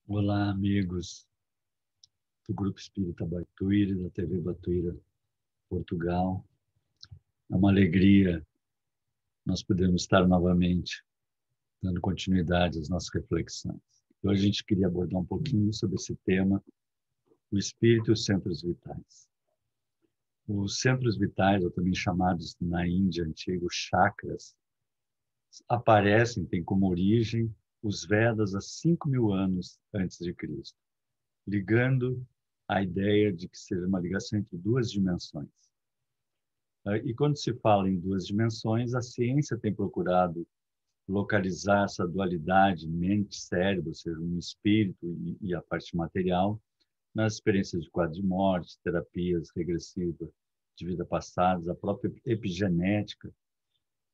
Olá, amigos do Grupo Espírita Batuíra, da TV Batuíra Portugal. É uma alegria nós podermos estar novamente dando continuidade às nossas reflexões. Hoje a gente queria abordar um pouquinho sobre esse tema, o espírito e os centros vitais. Os centros vitais, ou também chamados na Índia antiga chakras, aparecem, têm como origem os Vedas há 5.000 anos antes de Cristo, ligando a ideia de que seja uma ligação entre duas dimensões. E quando se fala em duas dimensões, a ciência tem procurado localizar essa dualidade mente-cérebro, ou seja, um espírito e a parte material, nas experiências de quadro de morte, terapias regressivas de vida passadas, a própria epigenética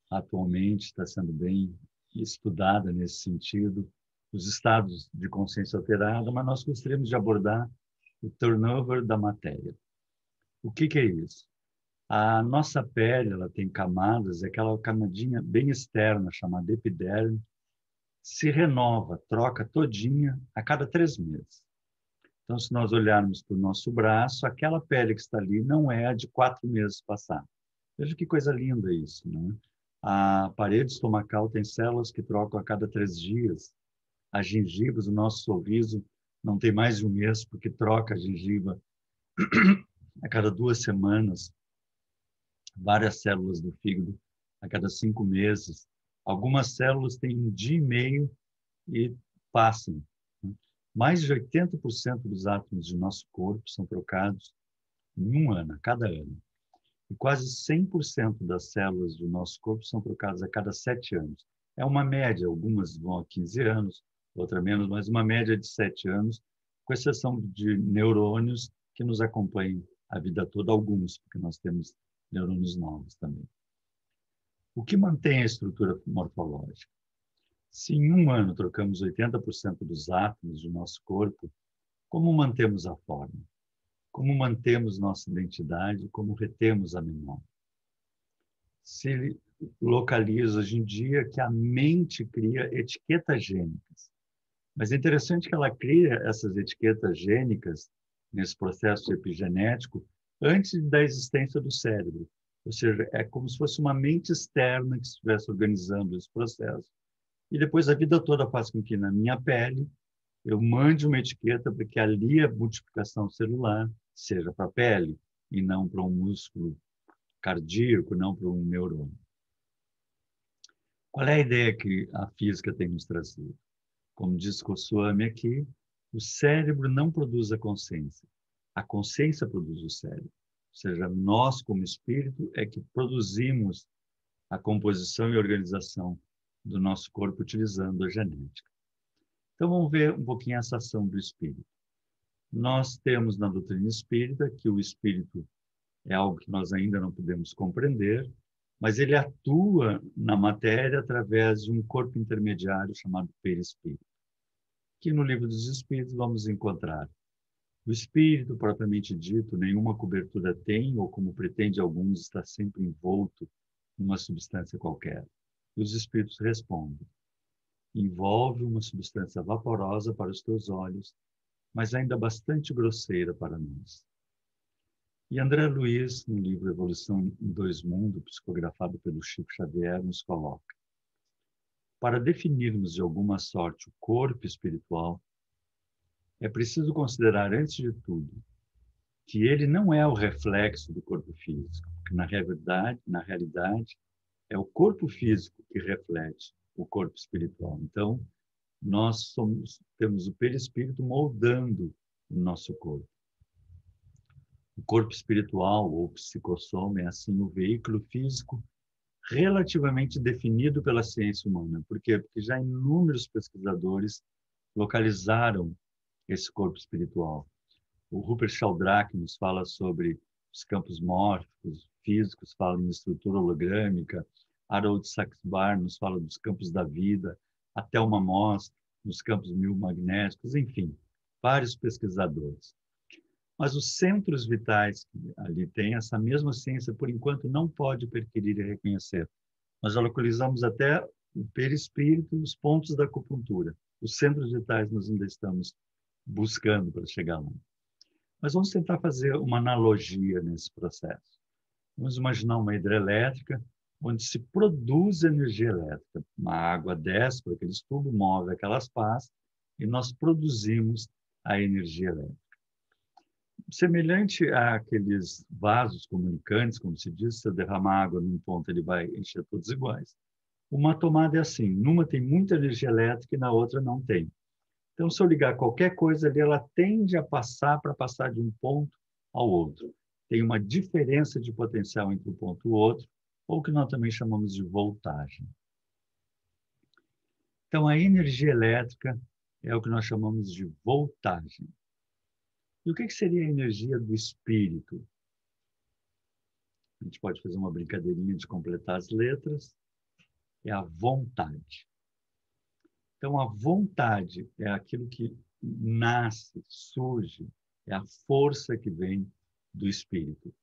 atualmente está sendo bem estudada nesse sentido, os estados de consciência alterada, mas nós gostaríamos de abordar o turnover da matéria. O que é isso? A nossa pele, ela tem camadas, aquela camadinha bem externa, chamada epiderme, se renova, troca todinha a cada 3 meses. Então, se nós olharmos para o nosso braço, aquela pele que está ali não é a de 4 meses passados. Veja que coisa linda isso, né? A parede estomacal tem células que trocam a cada 3 dias. As gengivas, o nosso sorriso, não tem mais de um mês, porque troca a gengiva a cada 2 semanas. Várias células do fígado a cada 5 meses. Algumas células têm 1 dia e meio e passam. Mais de 80% dos átomos do nosso corpo são trocados em um ano, a cada ano. E quase 100% das células do nosso corpo são trocadas a cada 7 anos. É uma média, algumas vão a 15 anos, outra menos, mas uma média de 7 anos, com exceção de neurônios que nos acompanham a vida toda, alguns, porque nós temos neurônios novos também. O que mantém a estrutura morfológica? Se em um ano trocamos 80% dos átomos do nosso corpo, como mantemos a forma? Como mantemos nossa identidade? Como retemos a memória? Se localiza hoje em dia que a mente cria etiquetas gênicas. Mas é interessante que ela cria essas etiquetas gênicas nesse processo epigenético antes da existência do cérebro. Ou seja, é como se fosse uma mente externa que estivesse organizando esse processo. E depois a vida toda faz com que na minha pele eu mande uma etiqueta para que ali a multiplicação celular seja para a pele e não para um músculo cardíaco, não para um neurônio. Qual é a ideia que a física tem nos trazido? Como diz Goswami aqui, o cérebro não produz a consciência produz o cérebro. Ou seja, nós, como espírito, é que produzimos a composição e organização do nosso corpo utilizando a genética. Então, vamos ver um pouquinho essa ação do espírito. Nós temos na doutrina espírita que o espírito é algo que nós ainda não podemos compreender, mas ele atua na matéria através de um corpo intermediário chamado perispírito, que no Livro dos Espíritos vamos encontrar. O espírito, propriamente dito, nenhuma cobertura tem, ou como pretende alguns, está sempre envolto numa substância qualquer. E os espíritos respondem: envolve uma substância vaporosa para os teus olhos, mas ainda bastante grosseira para nós. E André Luiz, no livro Evolução em Dois Mundos, psicografado pelo Chico Xavier, nos coloca: para definirmos de alguma sorte o corpo espiritual, é preciso considerar, antes de tudo, que ele não é o reflexo do corpo físico, porque na realidade, é o corpo físico que reflete o corpo espiritual. Então, temos o perispírito moldando o nosso corpo. O corpo espiritual, ou psicossoma, é assim o veículo físico relativamente definido pela ciência humana. Por quê? Porque já inúmeros pesquisadores localizaram esse corpo espiritual. O Rupert Sheldrake nos fala sobre os campos mórficos, físicos, fala em estrutura hologrâmica. Harold Sax-Bar nos fala dos campos da vida, até uma Moss nos campos biomagnéticos, enfim, vários pesquisadores. Mas os centros vitais que ali tem, essa mesma ciência, por enquanto, não pode perquirir e reconhecer. Nós já localizamos até o perispírito e os pontos da acupuntura. Os centros vitais nós ainda estamos buscando para chegar lá. Mas vamos tentar fazer uma analogia nesse processo. Vamos imaginar uma hidrelétrica onde se produz energia elétrica. A água desce por aqueles tubos, move aquelas pás e nós produzimos a energia elétrica. Semelhante àqueles vasos comunicantes, como se diz, se eu derramar água num ponto, ele vai encher todos iguais. Uma tomada é assim, numa tem muita energia elétrica e na outra não tem. Então, se eu ligar qualquer coisa ali, ela tende a passar para passar de um ponto ao outro. Tem uma diferença de potencial entre um ponto e o outro, ou o que nós também chamamos de voltagem. Então, a energia elétrica é o que nós chamamos de voltagem. E o que seria a energia do espírito? A gente pode fazer uma brincadeirinha de completar as letras. É a vontade. Então, a vontade é aquilo que nasce, surge, é a força que vem do espírito.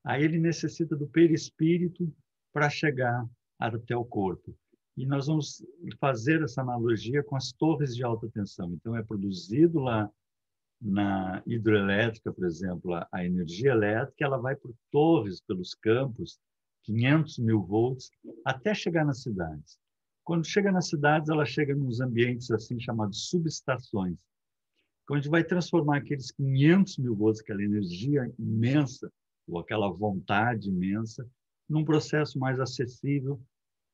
Aí ele necessita do perispírito para chegar até o corpo. E nós vamos fazer essa analogia com as torres de alta tensão. Então, é produzido lá na hidroelétrica, por exemplo, a energia elétrica, ela vai por torres, pelos campos, 500 mil volts, até chegar nas cidades. Quando chega nas cidades, ela chega nos ambientes assim chamados subestações, onde a gente vai transformar aqueles 500 mil volts, aquela energia imensa, ou aquela vontade imensa, num processo mais acessível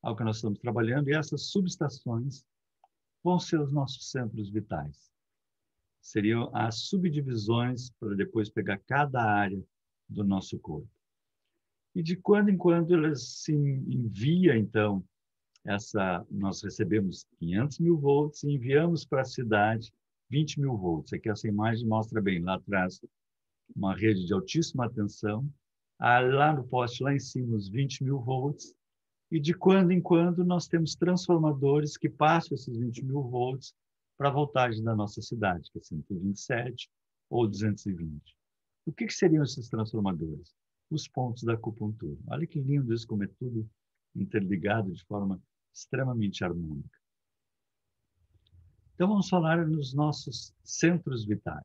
ao que nós estamos trabalhando, e essas subestações vão ser os nossos centros vitais. Seriam as subdivisões para depois pegar cada área do nosso corpo. E de quando em quando elas se envia, então, nós recebemos 500 mil volts e enviamos para a cidade 20 mil volts. Aqui essa imagem mostra bem, lá atrás, uma rede de altíssima tensão, lá no poste, lá em cima, os 20 mil volts, e de quando em quando nós temos transformadores que passam esses 20 mil volts para a voltagem da nossa cidade, que é 127 ou 220. O que seriam esses transformadores? Os pontos da acupuntura. Olha que lindo isso, como é tudo interligado de forma extremamente harmônica. Então, vamos falar nos nossos centros vitais.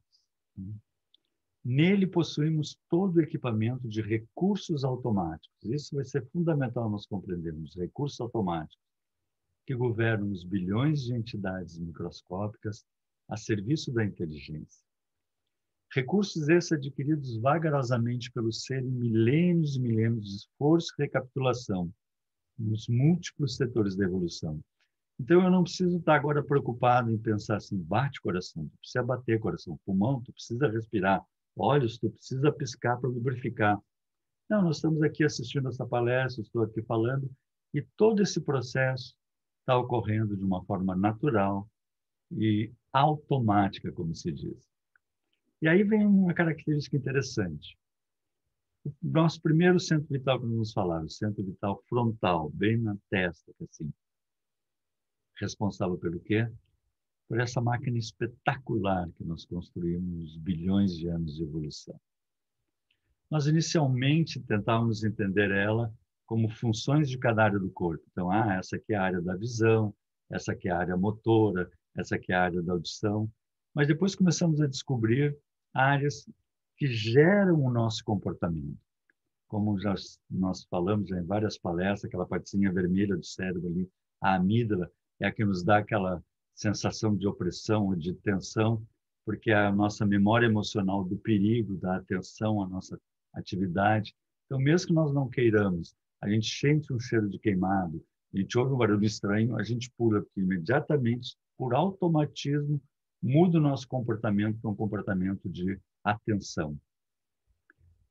Nele possuímos todo o equipamento de recursos automáticos. Isso vai ser fundamental nós compreendermos. Recursos automáticos que governam os bilhões de entidades microscópicas a serviço da inteligência. Recursos esses adquiridos vagarosamente pelo ser em milênios e milênios de esforço e recapitulação nos múltiplos setores da evolução. Então, eu não preciso estar agora preocupado em pensar assim, bate coração, tu precisa bater coração, pulmão, tu precisa respirar, olhos, tu precisa piscar para lubrificar. Não, nós estamos aqui assistindo essa palestra, estou aqui falando, e todo esse processo está ocorrendo de uma forma natural e automática, como se diz. E aí vem uma característica interessante. O nosso primeiro centro vital que nós vamos falar, o centro vital frontal, bem na testa, assim. Responsável pelo quê? Por essa máquina espetacular que nós construímos bilhões de anos de evolução. Nós inicialmente tentávamos entender ela como funções de cada área do corpo. Então, essa aqui é a área da visão, essa aqui é a área motora, essa aqui é a área da audição. Mas depois começamos a descobrir áreas que geram o nosso comportamento. Como nós falamos já em várias palestras, aquela partezinha vermelha do cérebro ali, a amígdala, é a que nos dá aquela sensação de opressão ou de tensão, porque é a nossa memória emocional do perigo, da atenção à nossa atividade. Então, mesmo que nós não queiramos, a gente sente um cheiro de queimado, a gente ouve um barulho estranho, a gente pula, porque imediatamente, por automatismo, muda o nosso comportamento para um comportamento de atenção.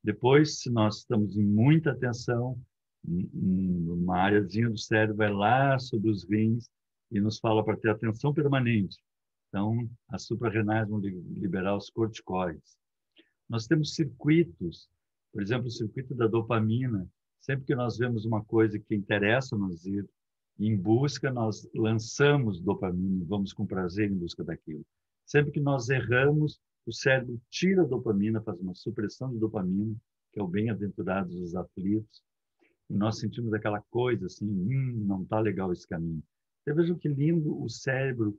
Depois, se nós estamos em muita atenção, uma areazinha do cérebro vai lá sobre os rins e nos fala para ter atenção permanente. Então, as suprarrenais vão liberar os corticoides. Nós temos circuitos, por exemplo, o circuito da dopamina. Sempre que nós vemos uma coisa que interessa-nos ir em busca, nós lançamos dopamina e vamos com prazer em busca daquilo. Sempre que nós erramos, o cérebro tira a dopamina, faz uma supressão de dopamina, que é o bem-aventurado dos aflitos. e nós sentimos aquela coisa assim, não está legal esse caminho. Então, vejam que lindo o cérebro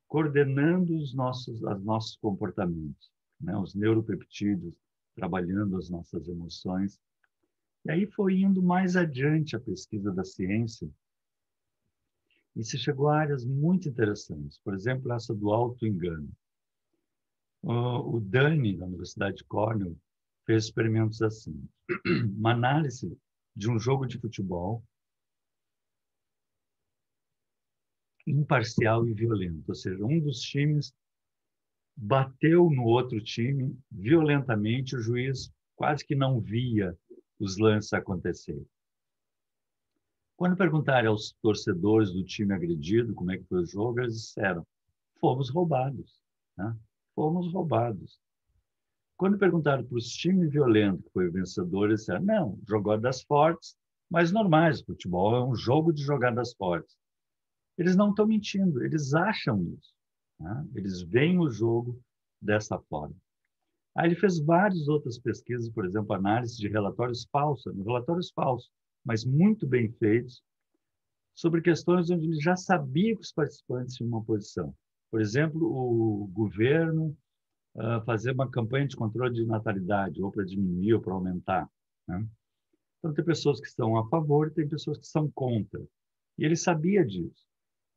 coordenando os nossos comportamentos, né? Os neuropeptídeos trabalhando as nossas emoções. E aí foi indo mais adiante a pesquisa da ciência e se chegou a áreas muito interessantes. Por exemplo, essa do auto-engano. O Dani, da Universidade de Cornell, fez experimentos assim. Uma análise de um jogo de futebol imparcial e violento. Ou seja, um dos times bateu no outro time violentamente, o juiz quase que não via os lances acontecer. Quando perguntaram aos torcedores do time agredido como é que foi o jogo, eles disseram, fomos roubados, né? Fomos roubados. Quando perguntaram para os times violentos que foi o vencedor, eles disseram, não, jogadas fortes, mas normais, o futebol é um jogo de jogadas fortes. Eles não estão mentindo, eles acham isso, né? Eles veem o jogo dessa forma. Aí ele fez várias outras pesquisas, por exemplo, análise de relatórios falsos, mas muito bem feitos, sobre questões onde ele já sabia que os participantes tinham uma posição. Por exemplo, o governo fazer uma campanha de controle de natalidade, ou para diminuir ou para aumentar, né? Então, tem pessoas que estão a favor e tem pessoas que são contra. E ele sabia disso.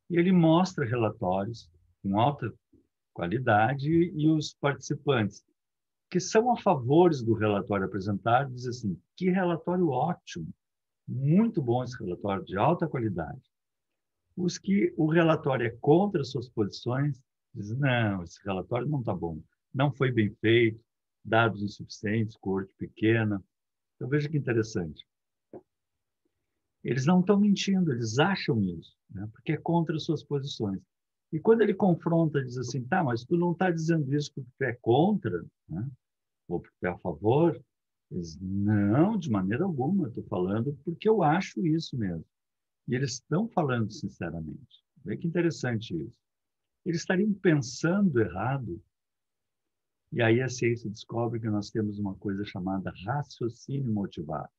E ele mostra relatórios com alta qualidade e os participantes que são a favores do relatório apresentado dizem assim, que relatório ótimo, muito bom esse relatório, de alta qualidade. Os que o relatório é contra suas posições, dizem, não, esse relatório não está bom, não foi bem feito, dados insuficientes, corte pequena. Então, veja que interessante. Eles não estão mentindo, eles acham isso, né? Porque é contra suas posições. E quando ele confronta, diz assim, tá, mas tu não está dizendo isso porque tu é contra, né? Ou porque é a favor? Eles, não, de maneira alguma, estou falando porque eu acho isso mesmo. E eles estão falando sinceramente. Vê que interessante isso. Eles estariam pensando errado, e aí a ciência descobre que nós temos uma coisa chamada raciocínio motivado.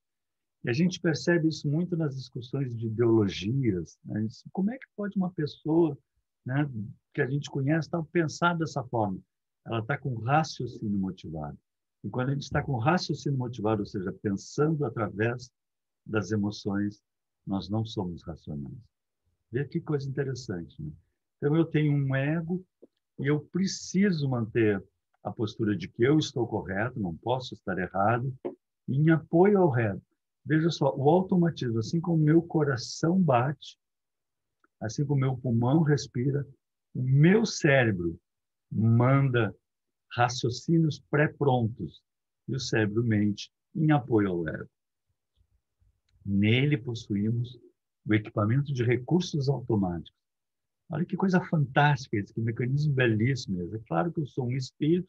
E a gente percebe isso muito nas discussões de ideologias, né? Como é que pode uma pessoa, né, que a gente conhece pensar dessa forma? Ela está com raciocínio motivado. E quando a gente está com raciocínio motivado, ou seja, pensando através das emoções, nós não somos racionais. Vê que coisa interessante, né? Então, eu tenho um ego e eu preciso manter a postura de que eu estou correto, não posso estar errado, e em apoio ao reto. Veja só, o automatismo, assim como o meu coração bate, assim como o meu pulmão respira, o meu cérebro manda raciocínios pré-prontos e o cérebro mente em apoio ao ego. Nele possuímos o equipamento de recursos automáticos. Olha que coisa fantástica esse, que mecanismo belíssimo. É claro que eu sou um espírito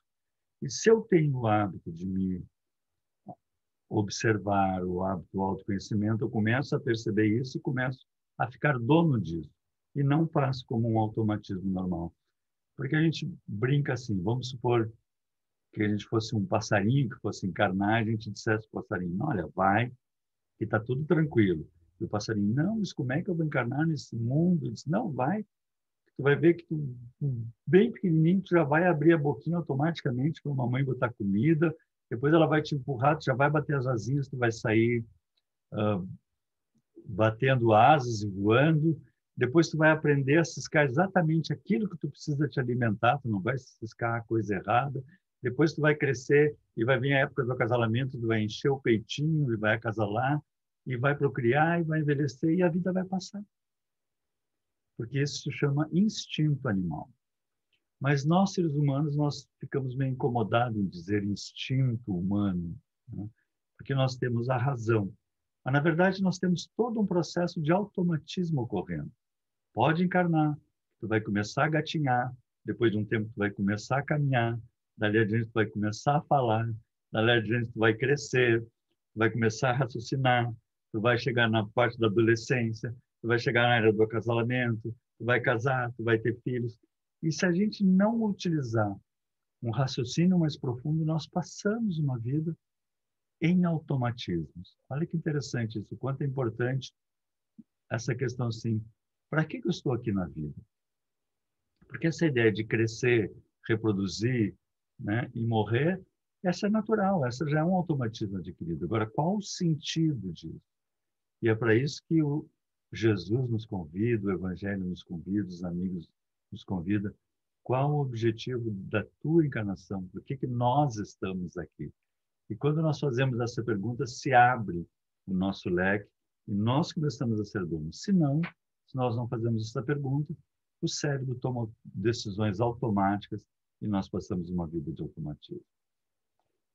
e se eu tenho o hábito de me observar, o hábito do autoconhecimento, eu começo a perceber isso e começo a ficar dono disso. E não passo como um automatismo normal. Porque a gente brinca assim, vamos supor que a gente fosse um passarinho que fosse encarnar, a gente dissesse para o passarinho, olha, vai, que está tudo tranquilo. E o passarinho, não, mas como é que eu vou encarnar nesse mundo? Ele disse, não, vai, tu vai ver que tu, bem pequenininho, tu já vai abrir a boquinha automaticamente para a mamãe botar comida, depois ela vai te empurrar, tu já vai bater as asinhas, tu vai sair batendo asas e voando, depois tu vai aprender a ciscar exatamente aquilo que tu precisa te alimentar, tu não vai ciscar a coisa errada, depois tu vai crescer e vai vir a época do acasalamento, tu vai encher o peitinho e vai acasalar, e vai procriar e vai envelhecer e a vida vai passar. Porque isso se chama instinto animal. Mas nós, seres humanos, nós ficamos meio incomodados em dizer instinto humano, né? Porque nós temos a razão. Mas, na verdade, nós temos todo um processo de automatismo ocorrendo. Pode encarnar, tu vai começar a gatinhar, depois de um tempo tu vai começar a caminhar, dali adiante tu vai começar a falar, dali adiante tu vai crescer, tu vai começar a raciocinar, tu vai chegar na parte da adolescência, tu vai chegar na área do acasalamento, tu vai casar, tu vai ter filhos. E se a gente não utilizar um raciocínio mais profundo, nós passamos uma vida em automatismos. Olha que interessante isso, o quanto é importante essa questão assim, para que eu estou aqui na vida? Porque essa ideia de crescer, reproduzir, né, e morrer, essa é natural, essa já é um automatismo adquirido. Agora, qual o sentido disso? E é para isso que o Jesus nos convida, o Evangelho nos convida, os amigos nos convidam. Qual o objetivo da tua encarnação? Por que nós estamos aqui? E quando nós fazemos essa pergunta, se abre o nosso leque e nós começamos a ser donos. Se não, se nós não fazemos essa pergunta, o cérebro toma decisões automáticas e nós passamos uma vida de automatismo.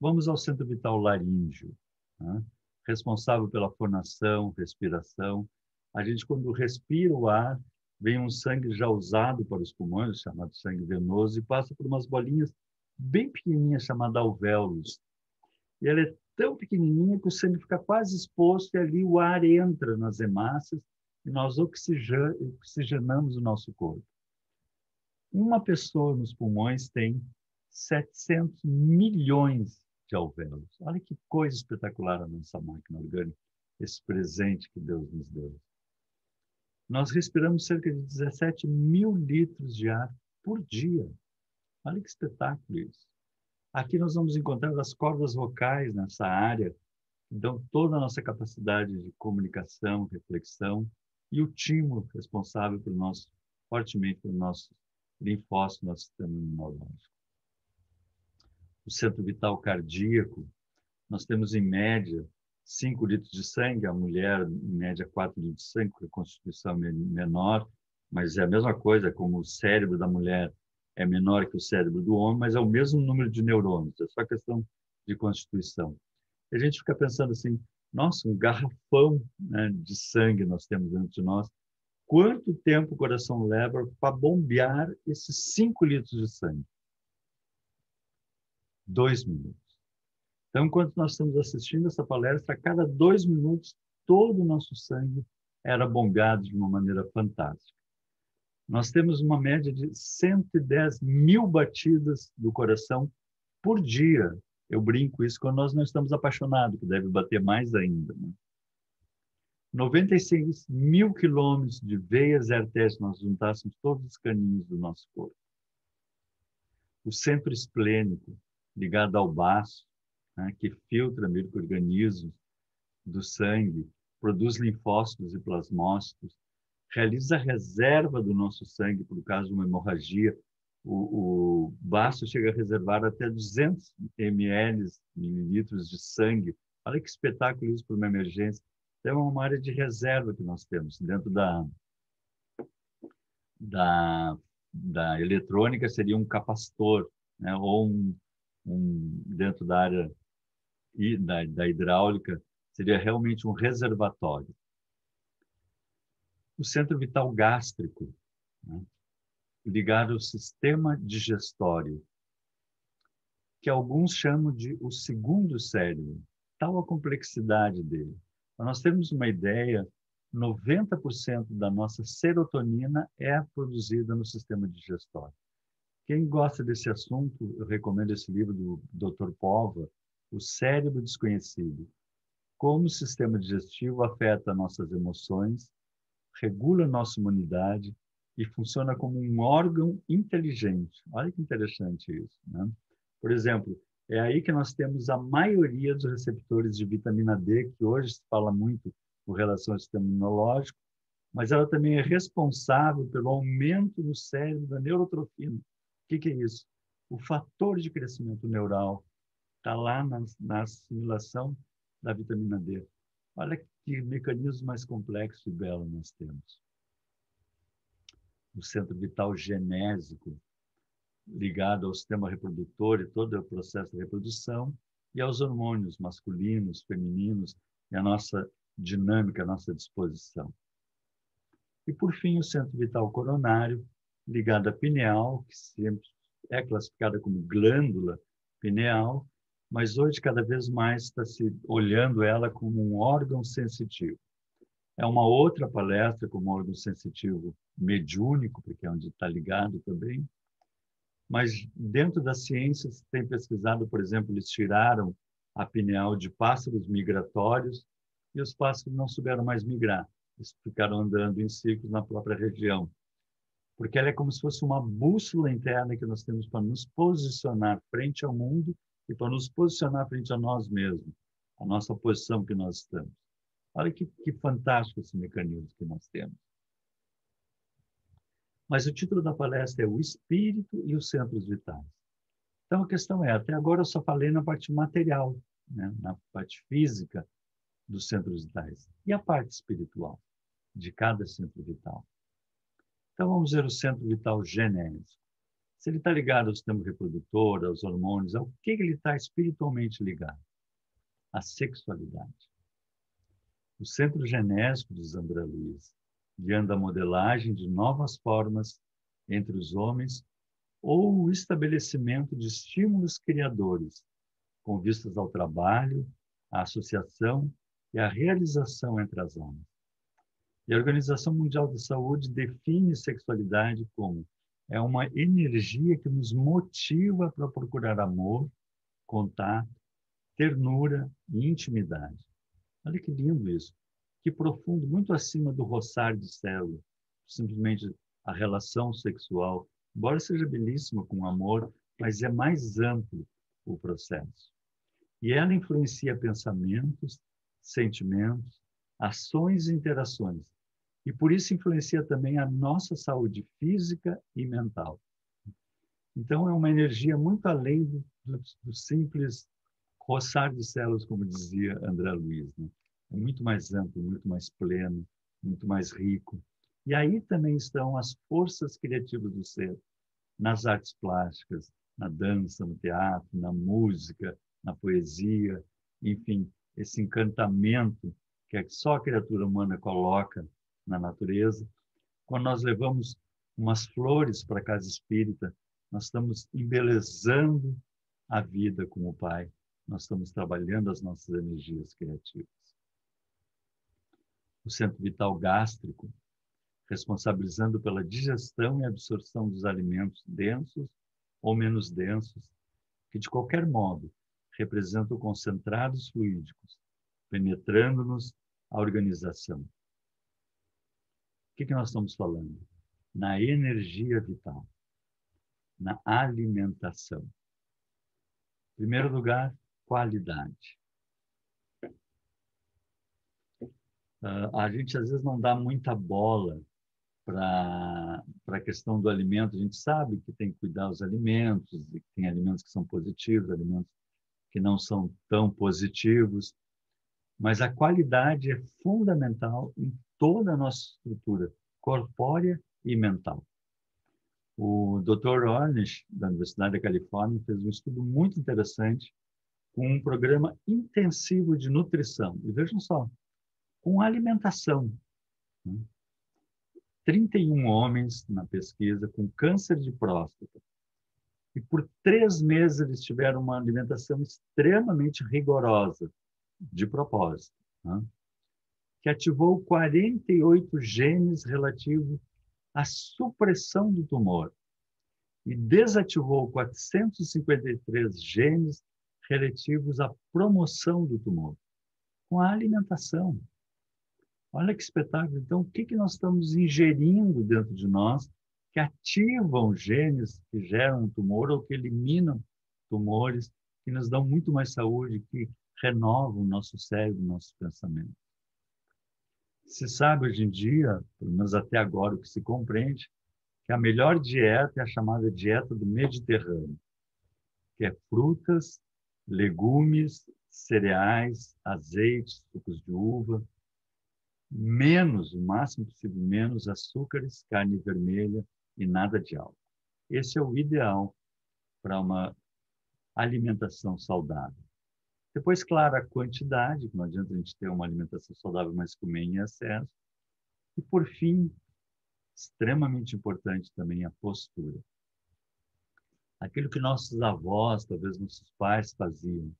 Vamos ao centro vital laríngeo, né? Responsável pela fonação, respiração. A gente, quando respira o ar, vem um sangue já usado para os pulmões, chamado sangue venoso, e passa por umas bolinhas bem pequenininhas, chamadas alvéolos. E ela é tão pequenininha que o sangue fica quase exposto e ali o ar entra nas hemácias e nós oxigenamos o nosso corpo. Uma pessoa nos pulmões tem 700 milhões de alvéolos. Olha que coisa espetacular a nossa máquina orgânica, esse presente que Deus nos deu. Nós respiramos cerca de 17 mil litros de ar por dia. Olha que espetáculo isso. Aqui nós vamos encontrar as cordas vocais nessa área, que dão toda a nossa capacidade de comunicação, reflexão, e o timo responsável fortemente pelo nosso linfócito, nosso sistema imunológico. O centro vital cardíaco, nós temos em média 5 litros de sangue, a mulher em média 4 litros de sangue, porque a constituição é menor, mas é a mesma coisa, como o cérebro da mulher é menor que o cérebro do homem, mas é o mesmo número de neurônios, é só questão de constituição. E a gente fica pensando assim, nossa, um garrafão, né, de sangue nós temos dentro de nós, quanto tempo o coração leva para bombear esses 5 litros de sangue? 2 minutos. Então, enquanto nós estamos assistindo essa palestra, a cada 2 minutos, todo o nosso sangue era bombeado de uma maneira fantástica. Nós temos uma média de 110 mil batidas do coração por dia. Eu brinco isso quando nós não estamos apaixonados, que deve bater mais ainda, né? 96 mil quilômetros de veias e artérias, se nós juntássemos todos os caninhos do nosso corpo. O centro esplênico, ligado ao baço, né, que filtra micro-organismos do sangue, produz linfócitos e plasmócitos, realiza a reserva do nosso sangue por caso de uma hemorragia. O baço chega a reservar até 200 mililitros de sangue. Olha que espetáculo isso para uma emergência. Então, é uma área de reserva que nós temos dentro da eletrônica, seria um capacitor, né? Ou dentro da área da hidráulica, seria realmente um reservatório. O centro vital gástrico, né, ligado ao sistema digestório, que alguns chamam de o segundo cérebro, tal a complexidade dele. Para nós termos uma ideia, 90% da nossa serotonina é produzida no sistema digestório. Quem gosta desse assunto, eu recomendo esse livro do Dr. Pova, O Cérebro Desconhecido. Como o sistema digestivo afeta nossas emoções, regula nossa imunidade e funciona como um órgão inteligente. Olha que interessante isso, né? Por exemplo, é aí que nós temos a maioria dos receptores de vitamina D, que hoje se fala muito com relação ao sistema imunológico, mas ela também é responsável pelo aumento no cérebro da neurotrofina. O que é isso? O fator de crescimento neural está lá na assimilação da vitamina D. Olha que mecanismo mais complexo e belo nós temos. O centro vital genésico, ligado ao sistema reprodutor e todo o processo de reprodução, e aos hormônios masculinos, femininos, e a nossa dinâmica, a nossa disposição. E, por fim, o centro vital coronário, ligado à pineal, que sempre é classificada como glândula pineal, mas hoje cada vez mais está se olhando ela como um órgão sensitivo. É uma outra palestra como órgão sensitivo mediúnico, porque é onde está ligado também, mas dentro da ciência se tem pesquisado, por exemplo, eles tiraram a pineal de pássaros migratórios e os pássaros não souberam mais migrar. Eles ficaram andando em ciclos na própria região. Porque ela é como se fosse uma bússola interna que nós temos para nos posicionar frente ao mundo e para nos posicionar frente a nós mesmos, a nossa posição que nós estamos. Olha que fantástico esse mecanismo que nós temos. Mas o título da palestra é O Espírito e os Centros Vitais. Então, a questão é, até agora eu só falei na parte material, né? Na parte física dos centros vitais. E a parte espiritual de cada centro vital? Então, vamos ver o centro vital genésico. Se ele está ligado ao sistema reprodutor, aos hormônios, ao que ele está espiritualmente ligado? A sexualidade. O centro genésico, diz André Luiz, guiando a modelagem de novas formas entre os homens ou o estabelecimento de estímulos criadores, com vistas ao trabalho, à associação e à realização entre as almas. E a Organização Mundial da Saúde define sexualidade como é uma energia que nos motiva para procurar amor, contato, ternura e intimidade. Olha que lindo isso. Que profundo, muito acima do roçar de célula, simplesmente a relação sexual, embora seja belíssima com amor, mas é mais amplo o processo. E ela influencia pensamentos, sentimentos, ações e interações. E por isso influencia também a nossa saúde física e mental. Então, é uma energia muito além do simples roçar de células, como dizia André Luiz, né? É muito mais amplo, muito mais pleno, muito mais rico. E aí também estão as forças criativas do ser, nas artes plásticas, na dança, no teatro, na música, na poesia, enfim, esse encantamento que só a criatura humana coloca na natureza. Quando nós levamos umas flores para a casa espírita, nós estamos embelezando a vida com o Pai. Nós estamos trabalhando as nossas energias criativas. O centro vital gástrico, responsabilizando pela digestão e absorção dos alimentos densos ou menos densos, que de qualquer modo representam concentrados fluídicos, penetrando-nos a organização. O que nós estamos falando? Na energia vital, na alimentação. Em primeiro lugar, qualidade. A gente às vezes não dá muita bola para a questão do alimento. A gente sabe que tem que cuidar dos alimentos, e que tem alimentos que são positivos, alimentos que não são tão positivos, mas a qualidade é fundamental em toda a nossa estrutura corpórea e mental. O Dr. Ornish, da Universidade da Califórnia, fez um estudo muito interessante com um programa intensivo de nutrição. E vejam só, com alimentação. 31 homens na pesquisa com câncer de próstata. E por 3 meses eles tiveram uma alimentação extremamente rigorosa, de propósito, né? Que ativou 48 genes relativos à supressão do tumor e desativou 453 genes relativos à promoção do tumor, com a alimentação. Olha que espetáculo. Então, o que nós estamos ingerindo dentro de nós que ativam genes que geram um tumor ou que eliminam tumores, que nos dão muito mais saúde, que renovam o nosso cérebro, nossos pensamentos. Se sabe hoje em dia, pelo menos até agora, o que se compreende, que a melhor dieta é a chamada dieta do Mediterrâneo, que é frutas, legumes, cereais, azeites, sucos de uva, menos, o máximo possível, menos açúcares, carne vermelha e nada de álcool. Esse é o ideal para uma alimentação saudável. Depois, claro, a quantidade, que não adianta a gente ter uma alimentação saudável, mas comer em excesso. E, por fim, extremamente importante também a postura. Aquilo que nossos avós, talvez nossos pais faziam,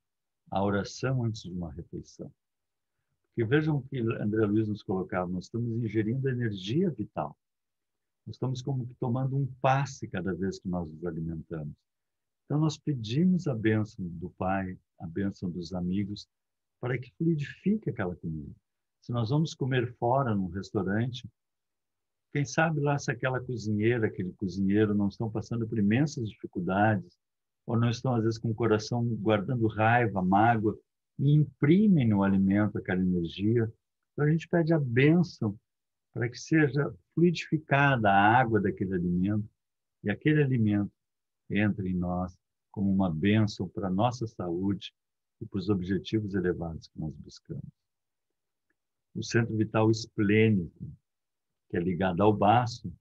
a oração antes de uma refeição. Porque vejam o que André Luiz nos colocava, nós estamos ingerindo energia vital. Nós estamos como que tomando um passe cada vez que nós nos alimentamos. Então, nós pedimos a bênção do Pai, a bênção dos amigos, para que fluidifique aquela comida. Se nós vamos comer fora, num restaurante, quem sabe lá se aquela cozinheira, aquele cozinheiro não estão passando por imensas dificuldades, ou não estão, às vezes, com o coração guardando raiva, mágoa, e imprimem no alimento aquela energia. Então, a gente pede a bênção para que seja fluidificada a água daquele alimento, e aquele alimento entre em nós como uma bênção para a nossa saúde e para os objetivos elevados que nós buscamos. O centro vital esplênico, que é ligado ao baço,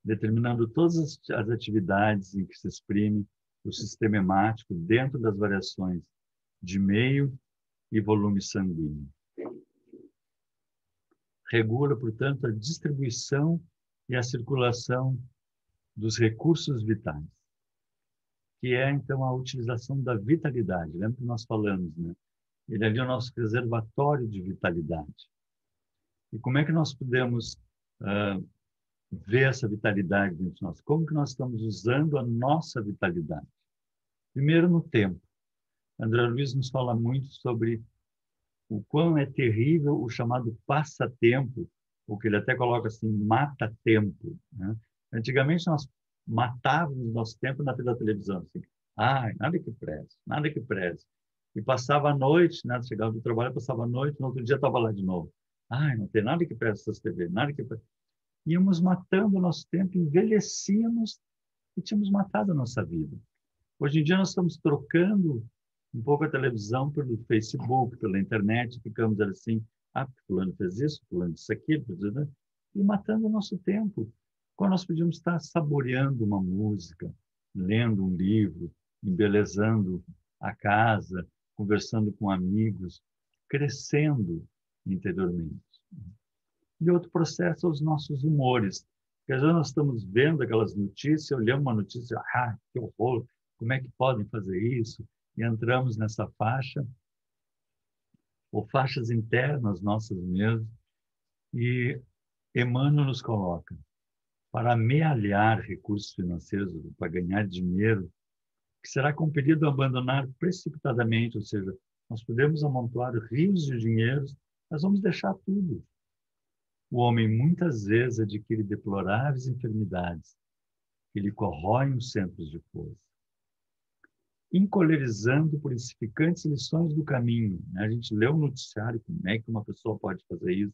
determinando todas as atividades em que se exprime o sistema hemático dentro das variações de meio e volume sanguíneo. Regula, portanto, a distribuição e a circulação dos recursos vitais, que é, então, a utilização da vitalidade. Lembra que nós falamos, né? Ele ali é o nosso reservatório de vitalidade. E como é que nós podemos ver essa vitalidade dentro de nós? Como que nós estamos usando a nossa vitalidade? Primeiro, no tempo. André Luiz nos fala muito sobre o quão é terrível o chamado passatempo, o que ele até coloca assim, mata-tempo, né? Antigamente, nós matávamos nosso tempo na frente da televisão. Assim, nada que preste, nada que preste. E passava a noite, né? Chegava do trabalho, passava a noite, no outro dia estava lá de novo. Não tem nada que preste essas TV, nada que preste. Íamos matando o nosso tempo, envelhecíamos e tínhamos matado a nossa vida. Hoje em dia nós estamos trocando um pouco a televisão pelo Facebook, pela internet, ficamos assim, fulano fez isso, fulano disse aquilo, e matando o nosso tempo. Quando nós podíamos estar saboreando uma música, lendo um livro, embelezando a casa, conversando com amigos, crescendo interiormente. E outro processo é os nossos humores. Porque às vezes nós estamos vendo aquelas notícias, olhamos uma notícia, que horror, como é que podem fazer isso? E entramos nessa faixa, ou faixas internas nossas mesmo, e Emmanuel nos coloca, para amealhar recursos financeiros, para ganhar dinheiro, que será compelido a abandonar precipitadamente, ou seja, nós podemos amontoar rios de dinheiros, mas vamos deixar tudo. O homem muitas vezes adquire deploráveis enfermidades que lhe corroem os centros de força, encolerizando por insignificantes lições do caminho. A gente lê o noticiário, como é que uma pessoa pode fazer isso?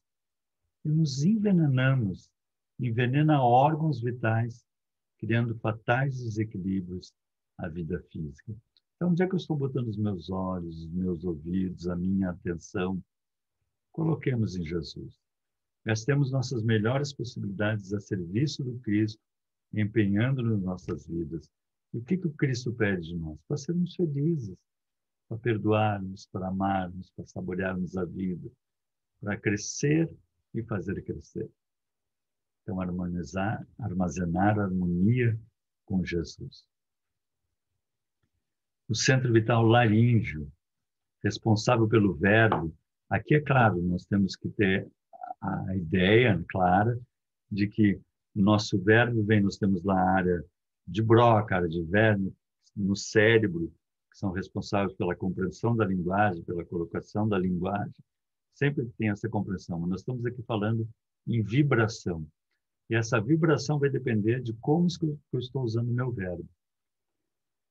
E nos envenenamos, envenena órgãos vitais, criando fatais desequilíbrios à vida física. Então, onde é que eu estou botando os meus olhos, os meus ouvidos, a minha atenção? Coloquemos em Jesus. Gastemos nossas melhores possibilidades a serviço do Cristo, empenhando-nos em nossas vidas. E o que o Cristo pede de nós? Para sermos felizes, para perdoarmos, para amarmos, para saborearmos a vida, para crescer e fazer crescer. Então, armazenar a harmonia com Jesus. O centro vital laríngeo, responsável pelo verbo. Aqui, é claro, nós temos que ter a ideia clara de que o nosso verbo vem, nós temos lá a área de Broca, a área de verbo, no cérebro, que são responsáveis pela compreensão da linguagem, pela colocação da linguagem. Sempre tem essa compreensão, mas nós estamos aqui falando em vibração. E essa vibração vai depender de como eu estou usando o meu verbo.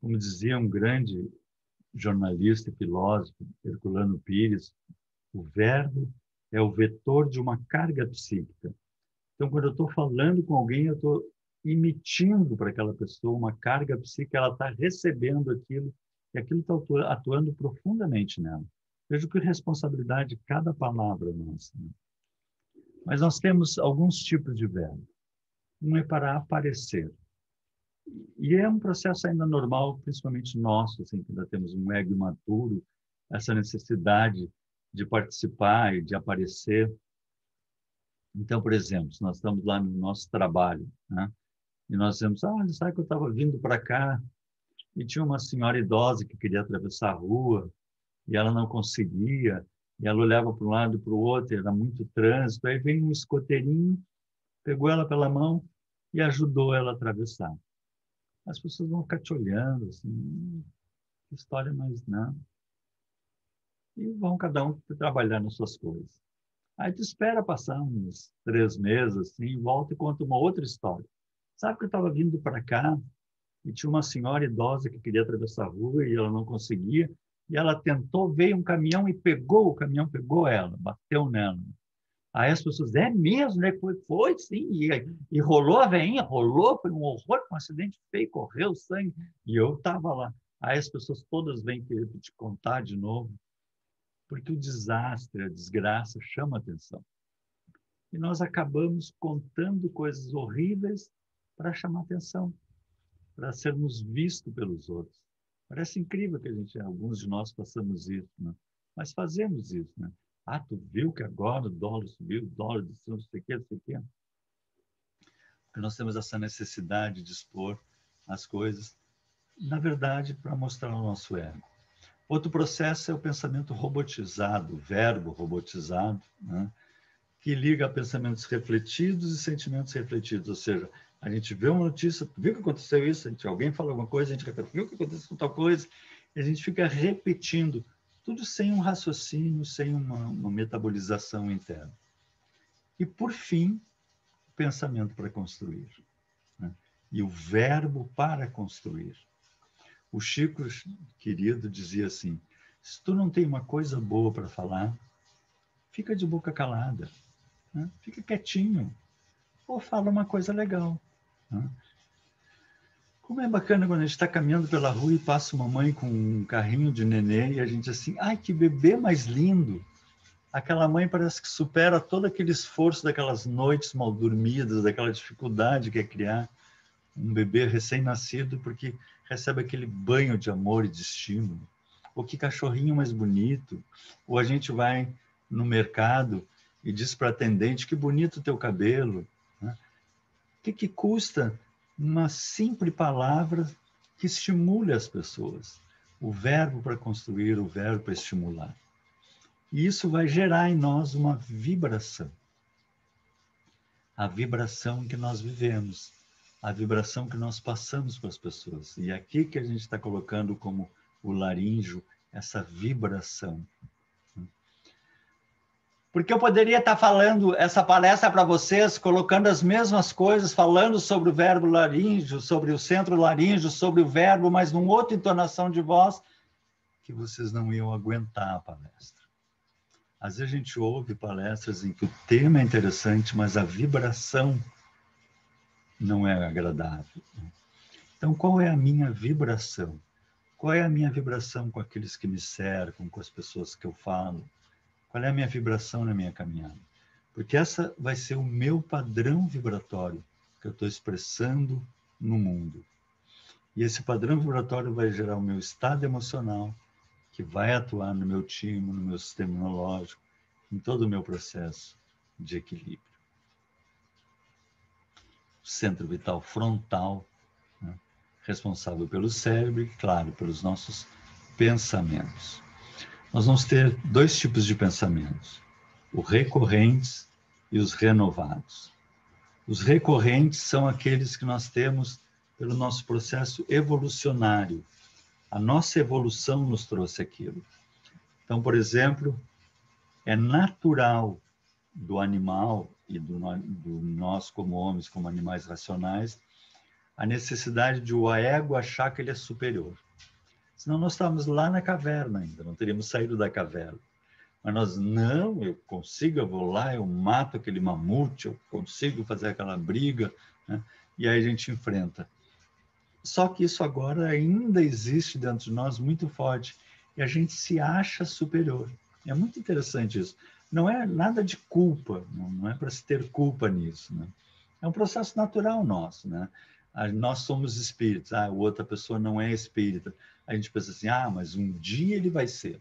Como dizia um grande jornalista e filósofo, Herculano Pires, o verbo é o vetor de uma carga psíquica. Então, quando eu estou falando com alguém, eu estou emitindo para aquela pessoa uma carga psíquica, ela está recebendo aquilo, e aquilo está atuando profundamente nela. Veja que responsabilidade cada palavra nossa. Né? Mas nós temos alguns tipos de verbo. Um é para aparecer. E é um processo ainda normal, principalmente nosso, assim, que ainda temos um ego imaturo, essa necessidade de participar e de aparecer. Então, por exemplo, se nós estamos lá no nosso trabalho, né, e nós dizemos, sabe que eu estava vindo para cá e tinha uma senhora idosa que queria atravessar a rua e ela não conseguia, e ela olhava para um lado e para o outro, era muito trânsito, aí veio um escoteirinho, pegou ela pela mão e ajudou ela a atravessar. as pessoas vão ficar te olhando, assim, que história mais não. E vão cada um trabalhar nas suas coisas. Aí tu espera passar uns 3 meses, assim, volta e conta uma outra história. Sabe que eu estava vindo para cá e tinha uma senhora idosa que queria atravessar a rua e ela não conseguia, e ela tentou, veio um caminhão e pegou, o caminhão pegou ela, bateu nela. Aí as pessoas, é mesmo, né? Foi sim, e rolou a veinha, rolou, foi um horror, um acidente feio, correu sangue, e eu estava lá. Aí as pessoas todas vêm querer te contar de novo, porque o desastre, a desgraça chama atenção. E nós acabamos contando coisas horríveis para chamar atenção, para sermos vistos pelos outros. Parece incrível que alguns de nós façamos isso, né? Mas fazemos isso, né? Ah, tu viu que agora o dólar subiu, o dólar desceu, não sei o quê, não sei o quê. Porque nós temos essa necessidade de expor as coisas, na verdade, para mostrar o nosso ego. Outro processo é o pensamento robotizado, o verbo robotizado, né? Que liga a pensamentos refletidos e sentimentos refletidos, ou seja, a gente vê uma notícia, viu que aconteceu isso, alguém fala alguma coisa, a gente repete, viu que aconteceu com tal coisa, e a gente fica repetindo, tudo sem um raciocínio, sem uma metabolização interna. E, por fim, o pensamento para construir, né? E o verbo para construir. O Chico, querido, dizia assim, se tu não tem uma coisa boa para falar, fica de boca calada, né? Fica quietinho, ou fala uma coisa legal, né? Como é bacana quando a gente está caminhando pela rua e passa uma mãe com um carrinho de nenê e a gente assim, ai, que bebê mais lindo. Aquela mãe parece que supera todo aquele esforço daquelas noites mal dormidas, daquela dificuldade que é criar um bebê recém-nascido, porque recebe aquele banho de amor e de estímulo. Ou que cachorrinho mais bonito. Ou a gente vai no mercado e diz para a atendente, que bonito o teu cabelo, né? O que custa uma simples palavra que estimule as pessoas? O verbo para construir, o verbo para estimular. E isso vai gerar em nós uma vibração. A vibração que nós vivemos, a vibração que nós passamos para as pessoas. E aqui que a gente está colocando como o laríngeo, essa vibração. Porque eu poderia estar falando essa palestra para vocês, colocando as mesmas coisas, falando sobre o verbo laríngeo, sobre o centro laríngeo, sobre o verbo, mas numa outra entonação de voz, que vocês não iam aguentar a palestra. Às vezes a gente ouve palestras em que o tema é interessante, mas a vibração não é agradável. Então, qual é a minha vibração? Qual é a minha vibração com aqueles que me cercam, com as pessoas que eu falo? Qual é a minha vibração na minha caminhada? Porque essa vai ser o meu padrão vibratório que eu estou expressando no mundo. E esse padrão vibratório vai gerar o meu estado emocional, que vai atuar no meu timo, no meu sistema imunológico, em todo o meu processo de equilíbrio. O centro vital frontal, né, responsável pelo cérebro e, claro, pelos nossos pensamentos. Nós vamos ter 2 tipos de pensamentos, os recorrentes e os renovados. Os recorrentes são aqueles que nós temos pelo nosso processo evolucionário. A nossa evolução nos trouxe aquilo. Então, por exemplo, é natural do animal e do nós como homens, como animais racionais, a necessidade de o ego achar que ele é superior. Senão nós estávamos lá na caverna ainda, não teríamos saído da caverna. Mas nós, não, eu consigo, eu vou lá, eu mato aquele mamute, eu consigo fazer aquela briga, né? E aí a gente enfrenta. Só que isso agora ainda existe dentro de nós muito forte, e a gente se acha superior. É muito interessante isso. Não é nada de culpa, não é para se ter culpa nisso, né? É um processo natural nosso, né? Nós somos espíritos, outra pessoa não é espírita. A gente pensa assim, mas um dia ele vai ser.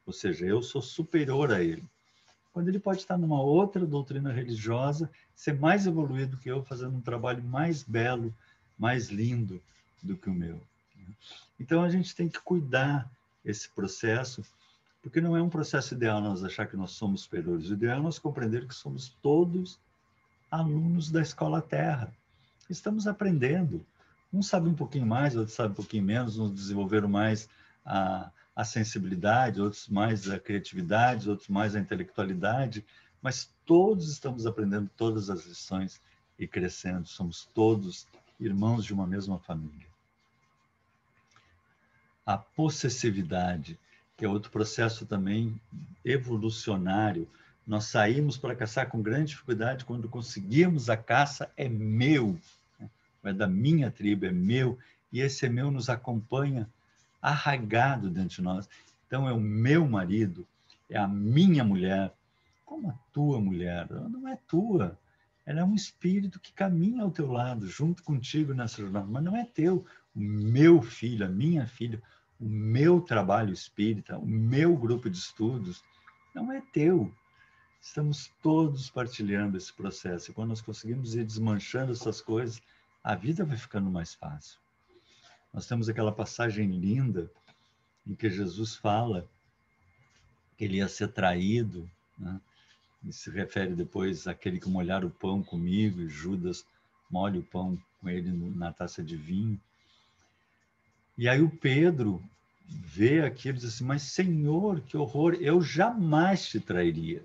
Ou seja, eu sou superior a ele. Quando ele pode estar numa outra doutrina religiosa, ser mais evoluído que eu, fazendo um trabalho mais belo, mais lindo do que o meu. Então, a gente tem que cuidar esse processo, porque não é um processo ideal nós achar que nós somos superiores. O ideal é nós compreender que somos todos alunos da Escola Terra. Estamos aprendendo. Uns sabem um pouquinho mais, outros sabem um pouquinho menos, uns desenvolveram mais a sensibilidade, outros mais a criatividade, outros mais a intelectualidade, mas todos estamos aprendendo todas as lições e crescendo, somos todos irmãos de uma mesma família. A possessividade, que é outro processo também evolucionário. Nós saímos para caçar com grande dificuldade, quando conseguimos a caça, é meu, é da minha tribo, é meu, e esse é meu nos acompanha arraigado dentro de nós. Então, é o meu marido, é a minha mulher, como a tua mulher, ela não é tua, ela é um espírito que caminha ao teu lado, junto contigo nessa jornada, mas não é teu. O meu filho, a minha filha, o meu trabalho espírita, o meu grupo de estudos, não é teu. Estamos todos partilhando esse processo. E quando nós conseguimos ir desmanchando essas coisas, a vida vai ficando mais fácil. Nós temos aquela passagem linda em que Jesus fala que ele ia ser traído, né? E se refere depois àquele que molhar o pão comigo, e Judas molha o pão com ele na taça de vinho. E aí o Pedro vê aquilo e diz assim, mas Senhor, que horror, eu jamais te trairia.